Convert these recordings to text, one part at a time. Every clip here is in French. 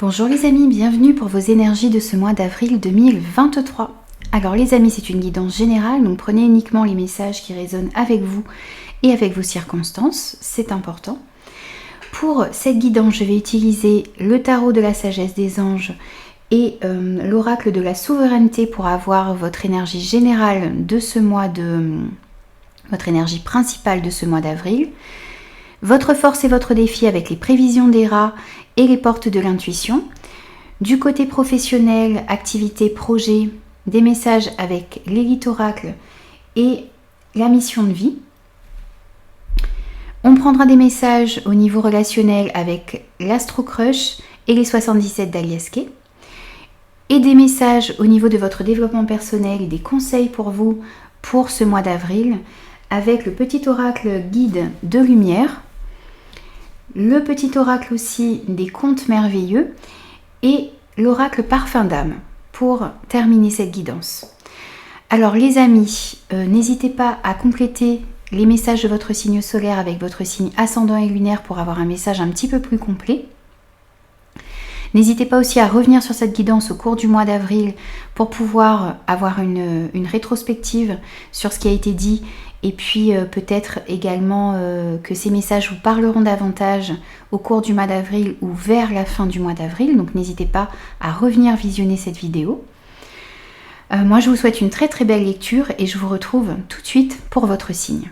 Bonjour les amis, bienvenue pour vos énergies de ce mois d'avril 2023. Alors les amis, c'est une guidance générale, donc prenez uniquement les messages qui résonnent avec vous et avec vos circonstances, c'est important. Pour cette guidance, je vais utiliser le tarot de la sagesse des anges et l'oracle de la souveraineté pour avoir votre énergie générale de ce mois votre énergie principale de ce mois d'avril. Votre force et votre défi avec les prévisions des rats et les portes de l'intuition. Du côté professionnel, activité, projet, des messages avec l'élite oracle et la mission de vie. On prendra des messages au niveau relationnel avec l'Astro Crush et les 77 d'Alias Kay. Et des messages au niveau de votre développement personnel et des conseils pour vous pour ce mois d'avril avec le petit oracle guide de lumière. Le petit oracle aussi des contes merveilleux et l'oracle parfum d'âme pour terminer cette guidance. Alors les amis, n'hésitez pas à compléter les messages de votre signe solaire avec votre signe ascendant et lunaire pour avoir un message un petit peu plus complet. N'hésitez pas aussi à revenir sur cette guidance au cours du mois d'avril pour pouvoir avoir une rétrospective sur ce qui a été dit et puis peut-être également que ces messages vous parleront davantage au cours du mois d'avril ou vers la fin du mois d'avril. Donc n'hésitez pas à revenir visionner cette vidéo. Moi je vous souhaite une très très belle lecture et je vous retrouve tout de suite pour votre signe.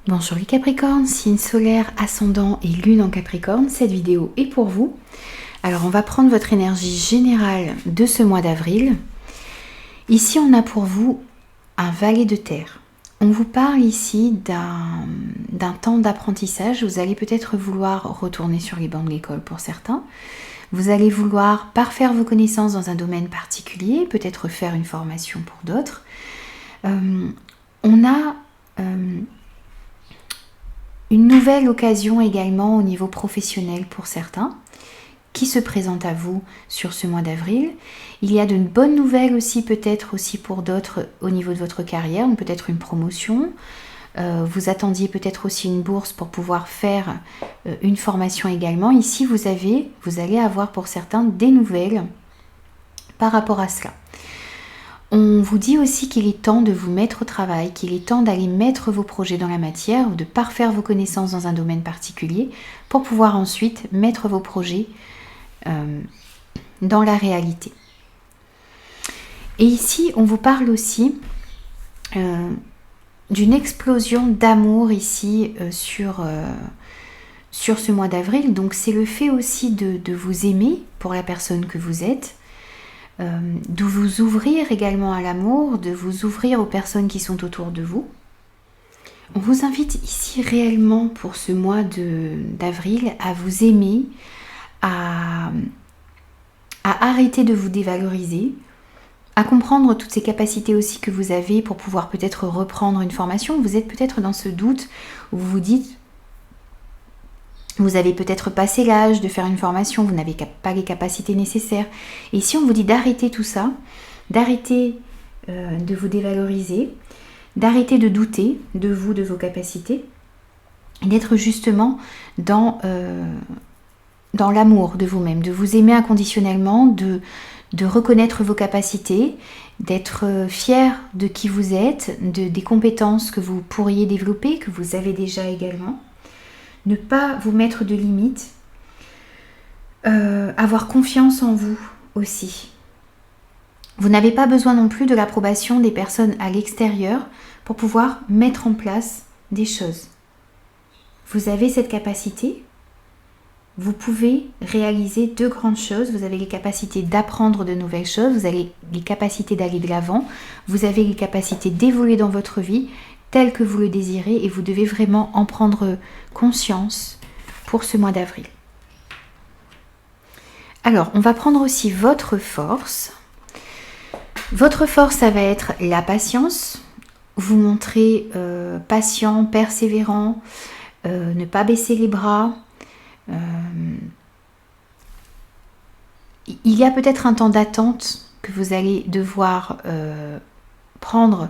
Bonjour les Capricornes, signe solaire, ascendant et lune en Capricorne, cette vidéo est pour vous. Alors on va prendre votre énergie générale de ce mois d'avril. Ici on a pour vous un valet de terre. On vous parle ici d'un temps d'apprentissage. Vous allez peut-être vouloir retourner sur les bancs de l'école pour certains. Vous allez vouloir parfaire vos connaissances dans un domaine particulier, peut-être faire une formation pour d'autres. On a une nouvelle occasion également au niveau professionnel pour certains qui se présente à vous sur ce mois d'avril. Il y a de bonnes nouvelles aussi peut-être aussi pour d'autres au niveau de votre carrière, peut-être une promotion. Vous attendiez peut-être aussi une bourse pour pouvoir faire une formation également. Ici vous allez avoir pour certains des nouvelles par rapport à cela. On vous dit aussi qu'il est temps de vous mettre au travail, qu'il est temps d'aller mettre vos projets dans la matière ou de parfaire vos connaissances dans un domaine particulier pour pouvoir ensuite mettre vos projets dans la réalité. Et ici, on vous parle aussi d'une explosion d'amour ici sur ce mois d'avril. Donc c'est le fait aussi de vous aimer pour la personne que vous êtes, de vous ouvrir également à l'amour, de vous ouvrir aux personnes qui sont autour de vous. On vous invite ici réellement pour ce mois d'avril à vous aimer, à arrêter de vous dévaloriser, à comprendre toutes ces capacités aussi que vous avez pour pouvoir peut-être reprendre une formation. Vous êtes peut-être dans ce doute où vous vous dites vous avez peut-être passé l'âge de faire une formation, vous n'avez pas les capacités nécessaires. Et si on vous dit d'arrêter tout ça, d'arrêter de vous dévaloriser, d'arrêter de douter de vous, de vos capacités, et d'être justement dans l'amour de vous-même, de vous aimer inconditionnellement, de reconnaître vos capacités, d'être fier de qui vous êtes, des compétences que vous pourriez développer, que vous avez déjà également. ne pas vous mettre de limites, avoir confiance en vous aussi. Vous n'avez pas besoin non plus de l'approbation des personnes à l'extérieur pour pouvoir mettre en place des choses. Vous avez cette capacité, vous pouvez réaliser deux grandes choses. Vous avez les capacités d'apprendre de nouvelles choses, vous avez les capacités d'aller de l'avant, vous avez les capacités d'évoluer dans votre vie tel que vous le désirez et vous devez vraiment en prendre conscience pour ce mois d'avril. Alors, on va prendre aussi votre force. Votre force, ça va être la patience. Vous montrez patient, persévérant, ne pas baisser les bras. Il y a peut-être un temps d'attente que vous allez devoir prendre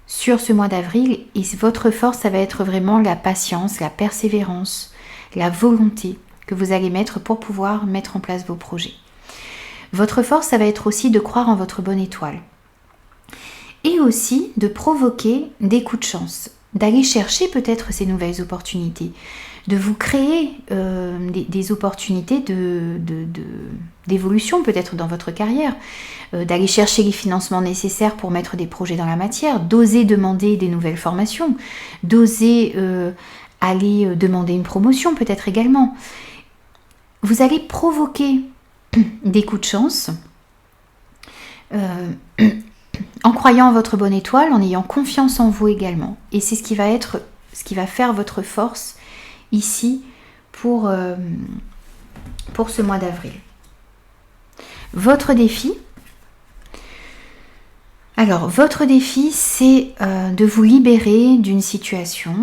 sur ce mois d'avril et votre force, ça va être vraiment la patience, la persévérance, la volonté que vous allez mettre pour pouvoir mettre en place vos projets. Votre force, ça va être aussi de croire en votre bonne étoile et aussi de provoquer des coups de chance, d'aller chercher peut-être ces nouvelles opportunités, de vous créer des opportunités d'évolution peut-être dans votre carrière, d'aller chercher les financements nécessaires pour mettre des projets dans la matière, d'oser demander des nouvelles formations, d'oser aller demander une promotion peut-être également. Vous allez provoquer des coups de chance en croyant en votre bonne étoile, en ayant confiance en vous également. Et c'est ce qui va faire votre force ici pour ce mois d'avril. Votre défi, c'est de vous libérer d'une situation,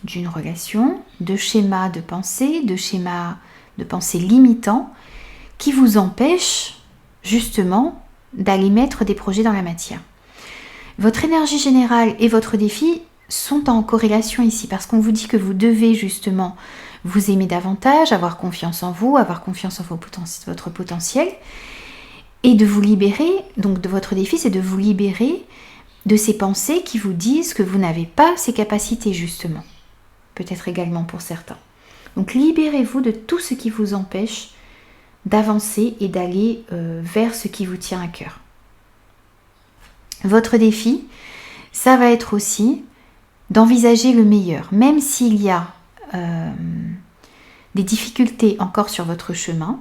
d'une relation, de schémas de pensée, limitants qui vous empêchent justement d'aller mettre des projets dans la matière. Votre énergie générale et votre défi sont en corrélation ici parce qu'on vous dit que vous devez justement vous aimer davantage, avoir confiance en vous, avoir confiance en votre potentiel et de vous libérer, donc de votre défi, c'est de vous libérer de ces pensées qui vous disent que vous n'avez pas ces capacités justement, peut-être également pour certains. Donc libérez-vous de tout ce qui vous empêche d'avancer et d'aller vers ce qui vous tient à cœur. Votre défi, ça va être aussi d'envisager le meilleur, même s'il y a des difficultés encore sur votre chemin.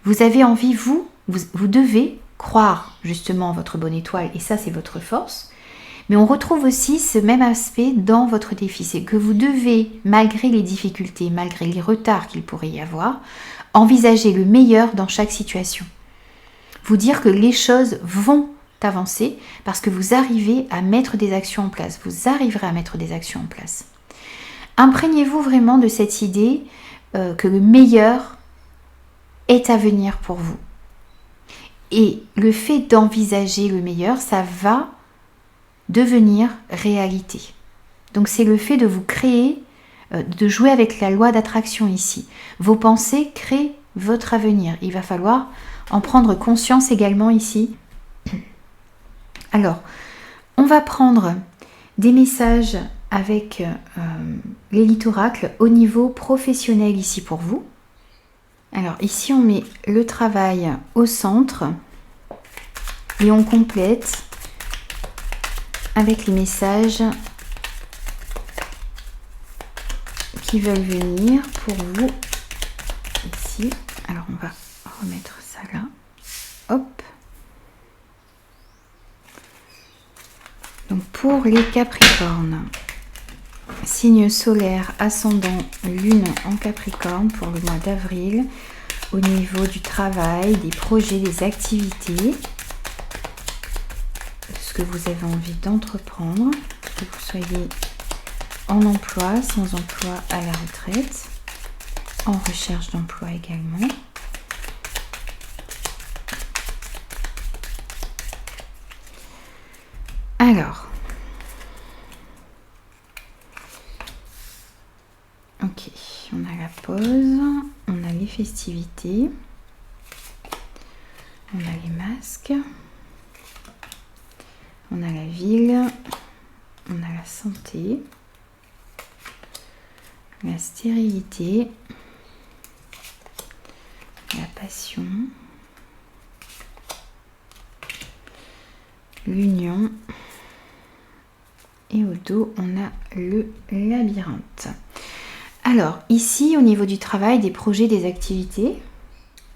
Vous avez envie, vous devez croire justement en votre bonne étoile et ça c'est votre force. Mais on retrouve aussi ce même aspect dans votre défi, c'est que vous devez, malgré les difficultés, malgré les retards qu'il pourrait y avoir, envisager le meilleur dans chaque situation. Vous dire que les choses vont avancer parce que vous arrivez à mettre des actions en place. Vous arriverez à mettre des actions en place. Imprégnez-vous vraiment de cette idée que le meilleur est à venir pour vous. Et le fait d'envisager le meilleur, ça va devenir réalité. Donc c'est le fait de vous créer, de jouer avec la loi d'attraction ici. Vos pensées créent votre avenir. Il va falloir en prendre conscience également ici. Alors, on va prendre des messages avec l'élite oracle au niveau professionnel ici pour vous. Alors ici on met le travail au centre et on complète avec les messages qui veulent venir pour vous ici. Alors on va remettre ça là. Hop. Donc pour les Capricornes, signe solaire, ascendant, lune en Capricorne pour le mois d'avril, au niveau du travail, des projets, des activités, ce que vous avez envie d'entreprendre, que vous soyez en emploi, sans emploi, à la retraite, en recherche d'emploi également. Alors, ok, on a la pause, on a les festivités, on a les masques, on a la ville, on a la santé, la stérilité, la passion, l'union, et au dos on a le labyrinthe. Alors ici au niveau du travail, des projets, des activités,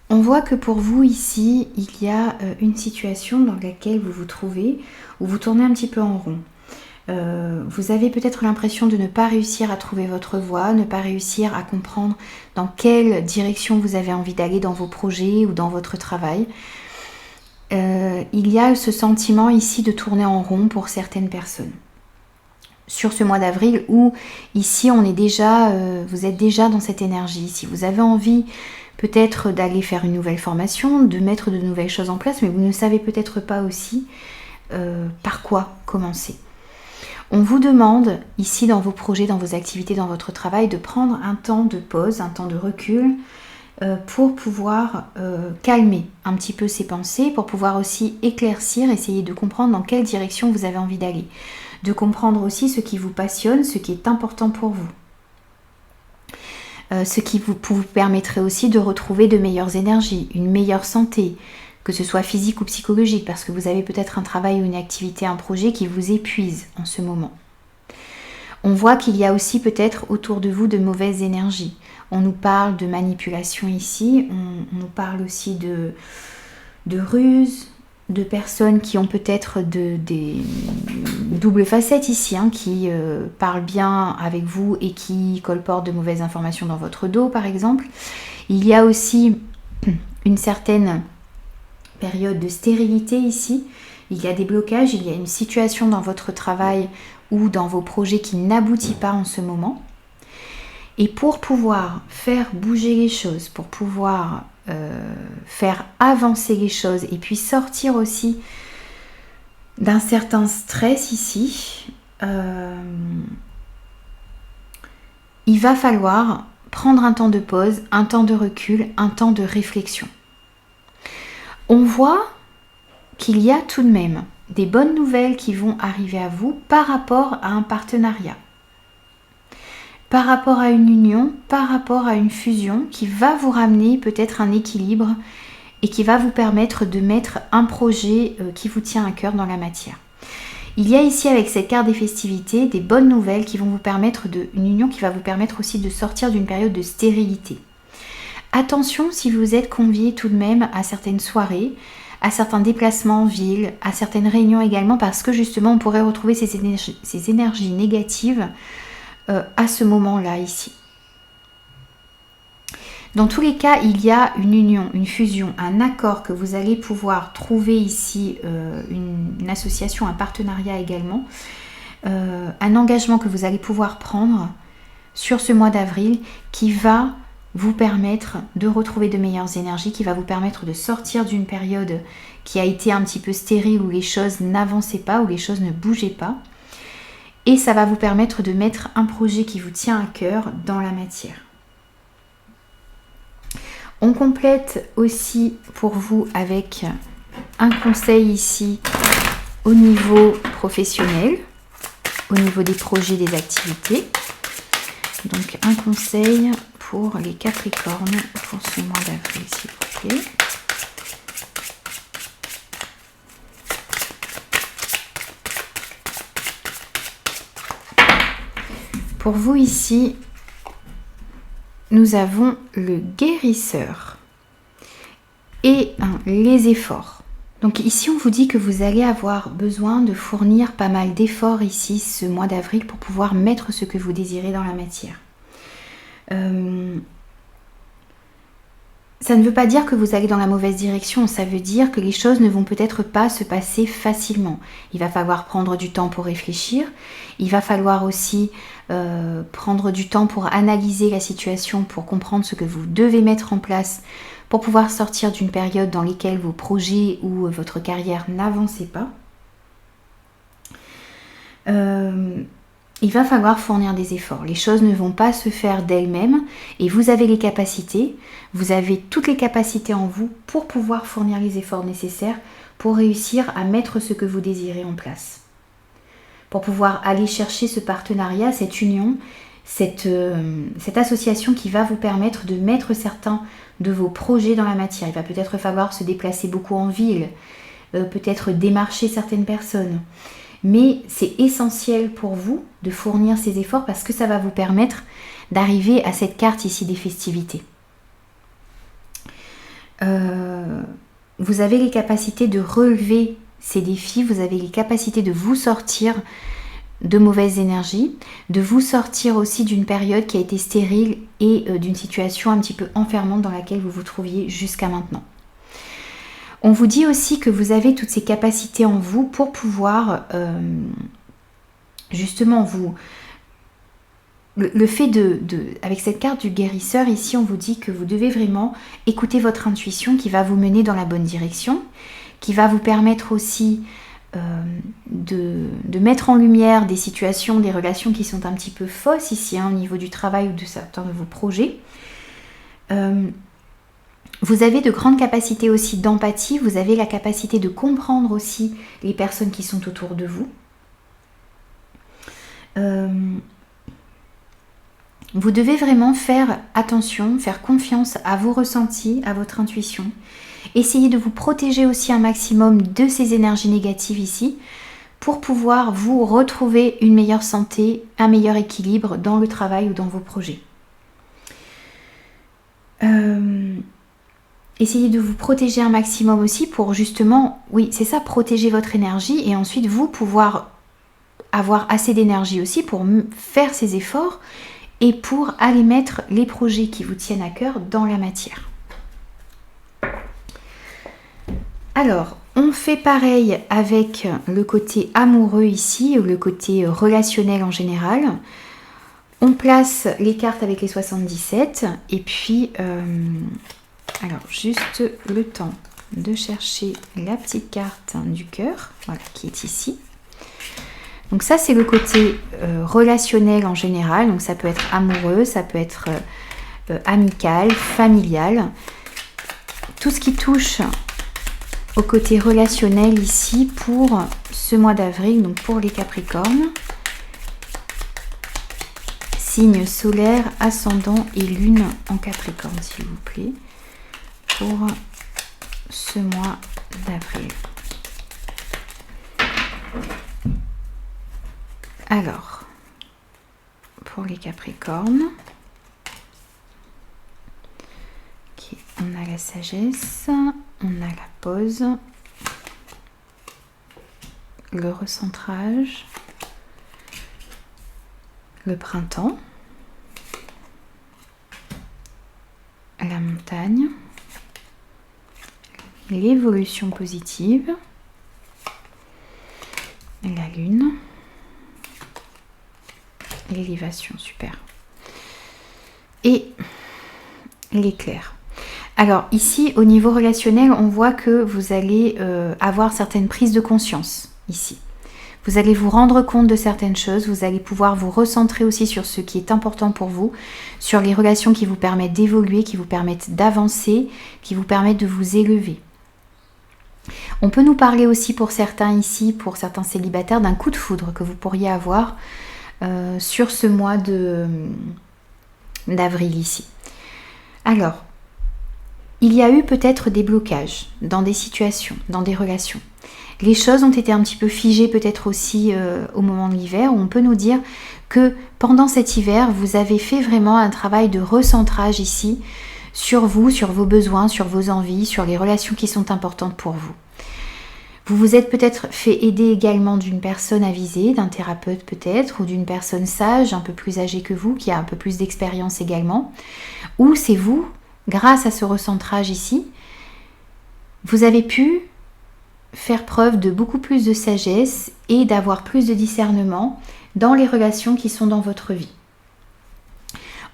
on voit que pour vous ici il y a une situation dans laquelle vous vous trouvez où vous tournez un petit peu en rond. Vous avez peut-être l'impression de ne pas réussir à trouver votre voie, ne pas réussir à comprendre dans quelle direction vous avez envie d'aller dans vos projets ou dans votre travail. Il y a ce sentiment ici de tourner en rond pour certaines personnes. Sur ce mois d'avril où ici on est déjà, vous êtes déjà dans cette énergie. Si vous avez envie peut-être d'aller faire une nouvelle formation, de mettre de nouvelles choses en place, mais vous ne savez peut-être pas aussi par quoi commencer. On vous demande ici dans vos projets, dans vos activités, dans votre travail, de prendre un temps de pause, un temps de recul pour pouvoir calmer un petit peu ces pensées, pour pouvoir aussi éclaircir, essayer de comprendre dans quelle direction vous avez envie d'aller, de comprendre aussi ce qui vous passionne, ce qui est important pour vous. Ce qui vous permettrait aussi de retrouver de meilleures énergies, une meilleure santé, que ce soit physique ou psychologique, parce que vous avez peut-être un travail ou une activité, un projet qui vous épuise en ce moment. On voit qu'il y a aussi peut-être autour de vous de mauvaises énergies. On nous parle de manipulation ici, on nous parle aussi de ruses, de personnes qui ont peut-être des doubles facettes ici, qui parlent bien avec vous et qui colportent de mauvaises informations dans votre dos par exemple. Il y a aussi une certaine période de stérilité ici, il y a des blocages, il y a une situation dans votre travail ou dans vos projets qui n'aboutit pas en ce moment. Et pour pouvoir faire bouger les choses, pour pouvoir faire avancer les choses et puis sortir aussi d'un certain stress ici, il va falloir prendre un temps de pause, un temps de recul, un temps de réflexion. On voit qu'il y a tout de même des bonnes nouvelles qui vont arriver à vous par rapport à un partenariat, par rapport à une union, par rapport à une fusion qui va vous ramener peut-être un équilibre et qui va vous permettre de mettre un projet qui vous tient à cœur dans la matière. Il y a ici avec cette carte des festivités des bonnes nouvelles qui vont vous permettre une union qui va vous permettre aussi de sortir d'une période de stérilité. Attention si vous êtes convié tout de même à certaines soirées, à certains déplacements en ville, à certaines réunions également, parce que justement on pourrait retrouver ces énergies négatives à ce moment-là ici. Dans tous les cas, il y a une union, une fusion, un accord que vous allez pouvoir trouver ici, une association, un partenariat également, un engagement que vous allez pouvoir prendre sur ce mois d'avril qui va vous permettre de retrouver de meilleures énergies, qui va vous permettre de sortir d'une période qui a été un petit peu stérile, où les choses n'avançaient pas, où les choses ne bougeaient pas. Et ça va vous permettre de mettre un projet qui vous tient à cœur dans la matière. On complète aussi pour vous avec un conseil ici au niveau professionnel, au niveau des projets, des activités. Donc un conseil pour les Capricornes pour ce mois d'avril, s'il vous plaît. Pour vous ici, nous avons le guérisseur et les efforts. Donc ici, on vous dit que vous allez avoir besoin de fournir pas mal d'efforts ici ce mois d'avril pour pouvoir mettre ce que vous désirez dans la matière. Ça ne veut pas dire que vous allez dans la mauvaise direction, ça veut dire que les choses ne vont peut-être pas se passer facilement. Il va falloir prendre du temps pour réfléchir, il va falloir aussi prendre du temps pour analyser la situation, pour comprendre ce que vous devez mettre en place pour pouvoir sortir d'une période dans laquelle vos projets ou votre carrière n'avançaient pas. Il va falloir fournir des efforts. Les choses ne vont pas se faire d'elles-mêmes et vous avez les capacités, vous avez toutes les capacités en vous pour pouvoir fournir les efforts nécessaires pour réussir à mettre ce que vous désirez en place. Pour pouvoir aller chercher ce partenariat, cette union, cette association qui va vous permettre de mettre certains de vos projets dans la matière. Il va peut-être falloir se déplacer beaucoup en ville, peut-être démarcher certaines personnes. Mais c'est essentiel pour vous de fournir ces efforts parce que ça va vous permettre d'arriver à cette carte ici des festivités. Vous avez les capacités de relever ces défis, vous avez les capacités de vous sortir de mauvaises énergies, de vous sortir aussi d'une période qui a été stérile et d'une situation un petit peu enfermante dans laquelle vous vous trouviez jusqu'à maintenant. On vous dit aussi que vous avez toutes ces capacités en vous pour pouvoir justement vous... Le fait avec cette carte du guérisseur ici, on vous dit que vous devez vraiment écouter votre intuition qui va vous mener dans la bonne direction, qui va vous permettre aussi de mettre en lumière des situations, des relations qui sont un petit peu fausses ici, au niveau du travail ou de certains de vos projets. Vous avez de grandes capacités aussi d'empathie, vous avez la capacité de comprendre aussi les personnes qui sont autour de vous. Vous devez vraiment faire attention, faire confiance à vos ressentis, à votre intuition. Essayez de vous protéger aussi un maximum de ces énergies négatives ici pour pouvoir vous retrouver une meilleure santé, un meilleur équilibre dans le travail ou dans vos projets. Essayez de vous protéger un maximum aussi pour justement, oui c'est ça, protéger votre énergie et ensuite vous pouvoir avoir assez d'énergie aussi pour faire ces efforts et pour aller mettre les projets qui vous tiennent à cœur dans la matière. Alors, on fait pareil avec le côté amoureux ici, ou le côté relationnel en général. On place les cartes avec les 77 et puis, alors juste le temps de chercher la petite carte du cœur, voilà, qui est ici. Donc ça c'est le côté relationnel en général, donc ça peut être amoureux, ça peut être amical, familial. Tout ce qui touche au côté relationnel ici pour ce mois d'avril, donc pour les Capricornes. Signe solaire, ascendant et lune en Capricorne s'il vous plaît, pour ce mois d'avril. Alors, pour les Capricornes, okay, on a la sagesse, on a la pause, le recentrage, le printemps, la montagne, l'évolution positive, la lune, l'élévation, super, et l'éclair. Alors ici au niveau relationnel on voit que vous allez avoir certaines prises de conscience ici. Vous allez vous rendre compte de certaines choses, vous allez pouvoir vous recentrer aussi sur ce qui est important pour vous, sur les relations qui vous permettent d'évoluer, qui vous permettent d'avancer, qui vous permettent de vous élever. On peut nous parler aussi pour certains ici, pour certains célibataires, d'un coup de foudre que vous pourriez avoir sur ce mois d'avril ici. Alors, il y a eu peut-être des blocages dans des situations, dans des relations. Les choses ont été un petit peu figées peut-être aussi au moment de l'hiver, où on peut nous dire que pendant cet hiver, vous avez fait vraiment un travail de recentrage ici sur vous, sur vos besoins, sur vos envies, sur les relations qui sont importantes pour vous. Vous vous êtes peut-être fait aider également d'une personne avisée, d'un thérapeute peut-être, ou d'une personne sage, un peu plus âgée que vous, qui a un peu plus d'expérience également, ou c'est vous, grâce à ce recentrage ici, vous avez pu faire preuve de beaucoup plus de sagesse et d'avoir plus de discernement dans les relations qui sont dans votre vie.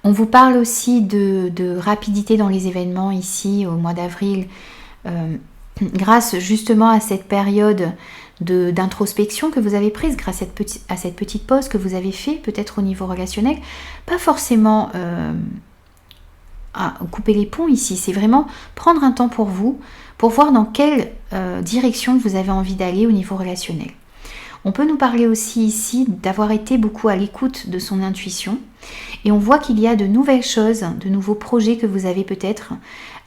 On vous parle aussi de rapidité dans les événements ici au mois d'avril, grâce justement à cette période d'introspection que vous avez prise, grâce à cette petite pause que vous avez fait peut-être au niveau relationnel, pas forcément à couper les ponts ici, c'est vraiment prendre un temps pour vous, pour voir dans quelle direction vous avez envie d'aller au niveau relationnel. On peut nous parler aussi ici d'avoir été beaucoup à l'écoute de son intuition. Et on voit qu'il y a de nouvelles choses, de nouveaux projets que vous avez peut-être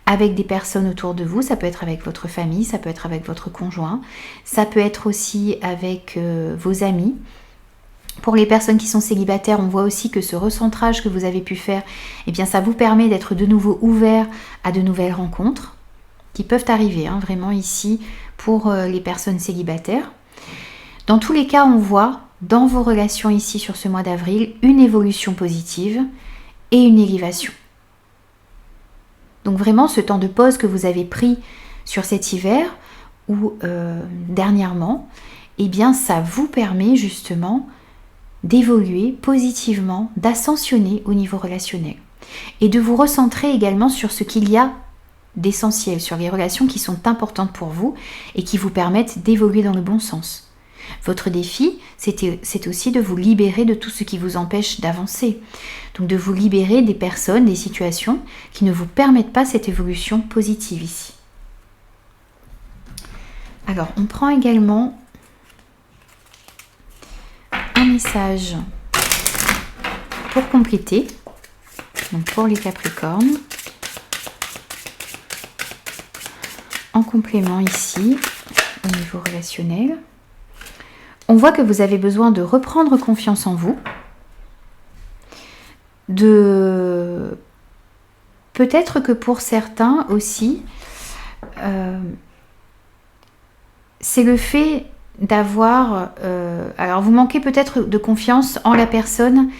avec des personnes autour de vous. Ça peut être avec votre famille, ça peut être avec votre conjoint, ça peut être aussi avec vos amis. Pour les personnes qui sont célibataires, on voit aussi que ce recentrage que vous avez pu faire, eh bien, ça vous permet d'être de nouveau ouvert à de nouvelles rencontres qui peuvent arriver, hein, vraiment ici pour les personnes célibataires. Dans tous les cas, on voit dans vos relations ici sur ce mois d'avril une évolution positive et une élévation. Donc vraiment, ce temps de pause que vous avez pris sur cet hiver ou dernièrement, eh bien, ça vous permet justement d'évoluer positivement, d'ascensionner au niveau relationnel et de vous recentrer également sur ce qu'il y a d'essentiel, sur les relations qui sont importantes pour vous et qui vous permettent d'évoluer dans le bon sens. Votre défi, c'est aussi de vous libérer de tout ce qui vous empêche d'avancer. Donc de vous libérer des personnes, des situations qui ne vous permettent pas cette évolution positive ici. Alors, on prend également un message pour compléter, donc pour les Capricornes. En complément ici, au niveau relationnel, on voit que vous avez besoin de reprendre confiance en vous, peut-être que pour certains aussi, c'est le fait d'avoir... alors vous manquez peut-être de confiance en la personne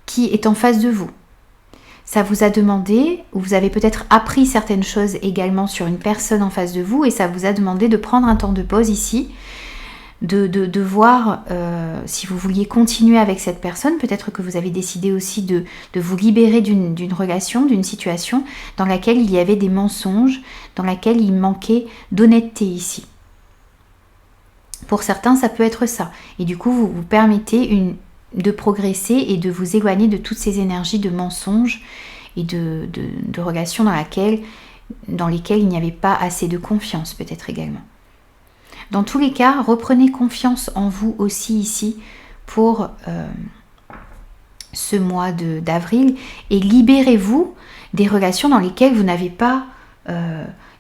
qui est en face de vous. Ça vous a demandé, ou vous avez peut-être appris certaines choses également sur une personne en face de vous, et ça vous a demandé de prendre un temps de pause ici, de voir si vous vouliez continuer avec cette personne. Peut-être que vous avez décidé aussi de vous libérer d'une relation, d'une situation dans laquelle il y avait des mensonges, dans laquelle il manquait d'honnêteté ici. Pour certains, ça peut être ça. Et du coup, vous vous permettez de progresser et de vous éloigner de toutes ces énergies de mensonges et de relations dans lesquelles il n'y avait pas assez de confiance, peut-être également. Dans tous les cas, reprenez confiance en vous aussi ici pour ce mois d'avril et libérez-vous des relations dans lesquelles vous n'avez pas...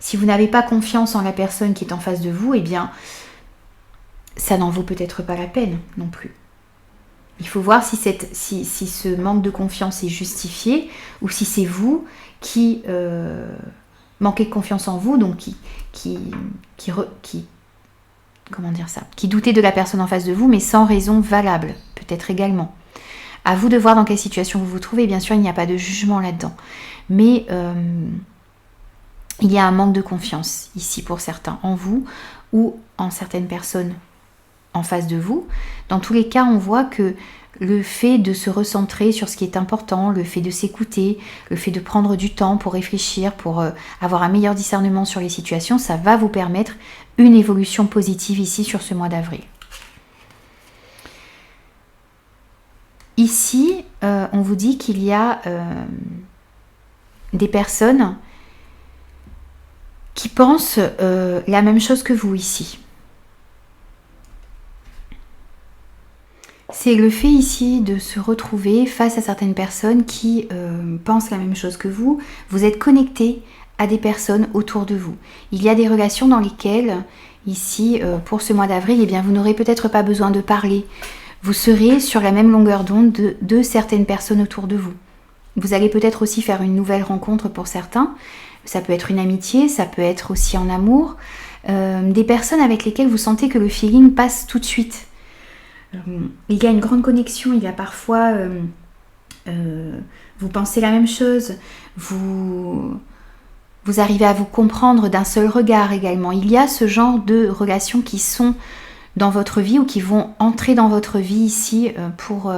si vous n'avez pas confiance en la personne qui est en face de vous, eh bien... ça n'en vaut peut-être pas la peine non plus. Il faut voir si ce manque de confiance est justifié ou si c'est vous qui manquez de confiance en vous, donc qui doutez de la personne en face de vous, mais sans raison valable, peut-être également. À vous de voir dans quelle situation vous vous trouvez. Bien sûr, il n'y a pas de jugement là-dedans. Mais il y a un manque de confiance ici pour certains, en vous ou en certaines personnes en face de vous. Dans tous les cas, on voit que le fait de se recentrer sur ce qui est important, le fait de s'écouter, le fait de prendre du temps pour réfléchir, pour avoir un meilleur discernement sur les situations, ça va vous permettre une évolution positive ici sur ce mois d'avril. Ici, on vous dit qu'il y a des personnes qui pensent la même chose que vous ici. C'est le fait ici de se retrouver face à certaines personnes qui pensent la même chose que vous. Vous êtes connecté à des personnes autour de vous. Il y a des relations dans lesquelles, ici, pour ce mois d'avril, eh bien, vous n'aurez peut-être pas besoin de parler. Vous serez sur la même longueur d'onde de certaines personnes autour de vous. Vous allez peut-être aussi faire une nouvelle rencontre pour certains. Ça peut être une amitié, ça peut être aussi en amour. Des personnes avec lesquelles vous sentez que le feeling passe tout de suite. Il y a une grande connexion, il y a parfois vous pensez la même chose, vous arrivez à vous comprendre d'un seul regard également. Il y a ce genre de relations qui sont dans votre vie ou qui vont entrer dans votre vie ici pour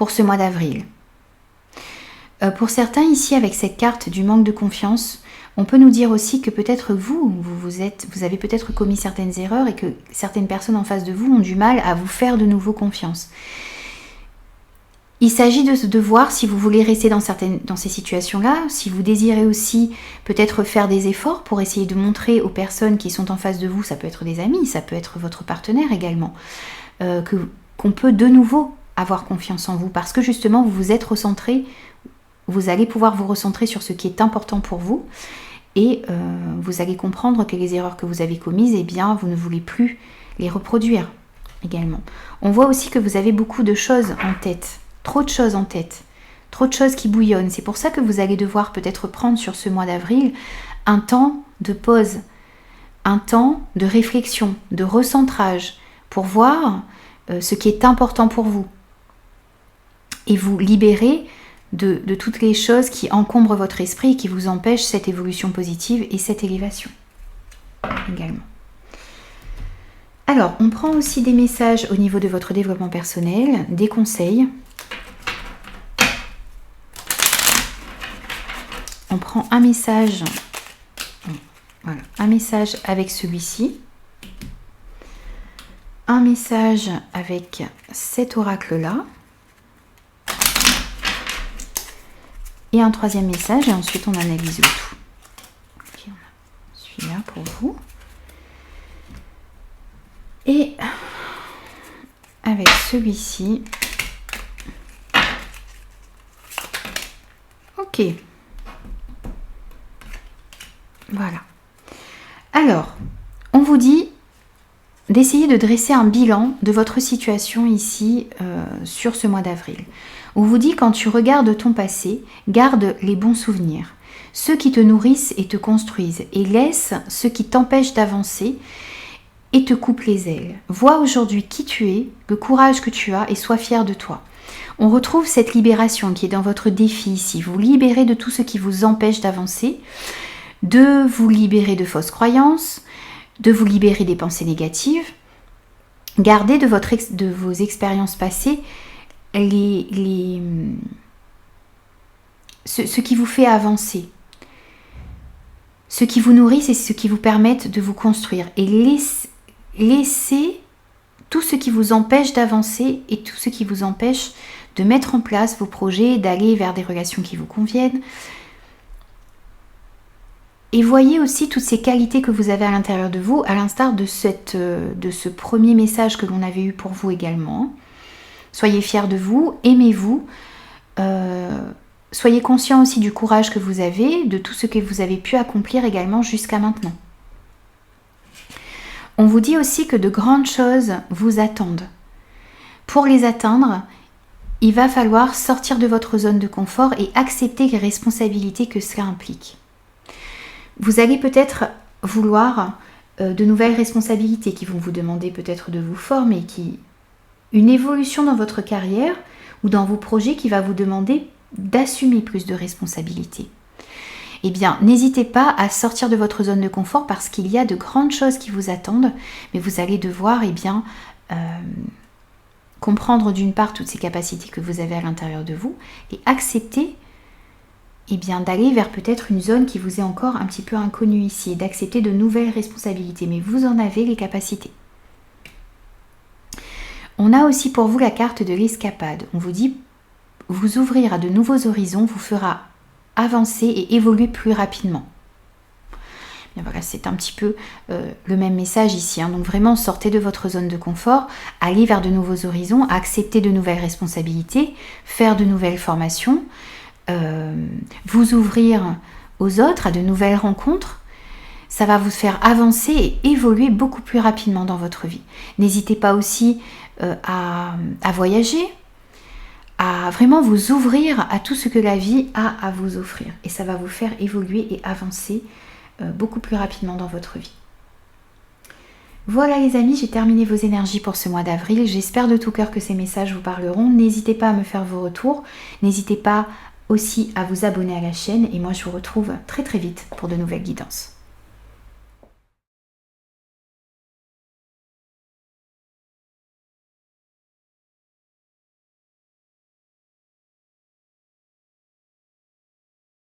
ce mois d'avril. Pour certains ici, avec cette carte du manque de confiance, on peut nous dire aussi que peut-être vous avez peut-être commis certaines erreurs et que certaines personnes en face de vous ont du mal à vous faire de nouveau confiance. Il s'agit de voir si vous voulez rester dans ces situations-là, si vous désirez aussi peut-être faire des efforts pour essayer de montrer aux personnes qui sont en face de vous, ça peut être des amis, ça peut être votre partenaire également, qu'on peut de nouveau avoir confiance en vous parce que justement vous vous êtes recentré, vous allez pouvoir vous recentrer sur ce qui est important pour vous et vous allez comprendre que les erreurs que vous avez commises, eh bien vous ne voulez plus les reproduire également. On voit aussi que vous avez beaucoup de choses en tête. Trop de choses en tête, trop de choses qui bouillonnent. C'est pour ça que vous allez devoir peut-être prendre sur ce mois d'avril un temps de pause, un temps de réflexion, de recentrage pour voir ce qui est important pour vous et vous libérer de toutes les choses qui encombrent votre esprit et qui vous empêchent cette évolution positive et cette élévation également. Alors, on prend aussi des messages au niveau de votre développement personnel, des conseils. On prend un message, voilà, un message avec celui-ci, un message avec cet oracle-là, et un troisième message, et ensuite on analyse le tout. Okay, on a celui-là pour vous. Et avec celui-ci, ok. Voilà. Alors, on vous dit d'essayer de dresser un bilan de votre situation ici sur ce mois d'avril. On vous dit quand tu regardes ton passé, garde les bons souvenirs, ceux qui te nourrissent et te construisent, et laisse ceux qui t'empêchent d'avancer et te coupent les ailes. Vois aujourd'hui qui tu es, le courage que tu as et sois fier de toi. On retrouve cette libération qui est dans votre défi ici. Vous libérez de tout ce qui vous empêche d'avancer, de vous libérer de fausses croyances, de vous libérer des pensées négatives. Gardez de vos expériences passées ce qui vous fait avancer, ce qui vous nourrit et ce qui vous permettent de vous construire. Et laissez tout ce qui vous empêche d'avancer et tout ce qui vous empêche de mettre en place vos projets, d'aller vers des relations qui vous conviennent. Et voyez aussi toutes ces qualités que vous avez à l'intérieur de vous, à l'instar de ce premier message que l'on avait eu pour vous également. Soyez fiers de vous, aimez-vous, soyez conscients aussi du courage que vous avez, de tout ce que vous avez pu accomplir également jusqu'à maintenant. On vous dit aussi que de grandes choses vous attendent. Pour les atteindre, il va falloir sortir de votre zone de confort et accepter les responsabilités que cela implique. Vous allez peut-être vouloir de nouvelles responsabilités qui vont vous demander peut-être de vous former, une évolution dans votre carrière ou dans vos projets qui va vous demander d'assumer plus de responsabilités. Eh bien, n'hésitez pas à sortir de votre zone de confort parce qu'il y a de grandes choses qui vous attendent, mais vous allez devoir comprendre d'une part toutes ces capacités que vous avez à l'intérieur de vous et accepter d'aller vers peut-être une zone qui vous est encore un petit peu inconnue ici et d'accepter de nouvelles responsabilités, mais vous en avez les capacités. On a aussi pour vous la carte de l'escapade. On vous dit, vous ouvrir à de nouveaux horizons vous fera avancer et évoluer plus rapidement. Bien voilà, c'est un petit peu le même message ici. Donc vraiment, sortez de votre zone de confort, allez vers de nouveaux horizons, acceptez de nouvelles responsabilités, faire de nouvelles formations, vous ouvrir aux autres, à de nouvelles rencontres. Ça va vous faire avancer et évoluer beaucoup plus rapidement dans votre vie. N'hésitez pas aussi à voyager, à vraiment vous ouvrir à tout ce que la vie a à vous offrir. Et ça va vous faire évoluer et avancer beaucoup plus rapidement dans votre vie. Voilà les amis, j'ai terminé vos énergies pour ce mois d'avril. J'espère de tout cœur que ces messages vous parleront. N'hésitez pas à me faire vos retours. N'hésitez pas aussi à vous abonner à la chaîne. Et moi, je vous retrouve très très vite pour de nouvelles guidances.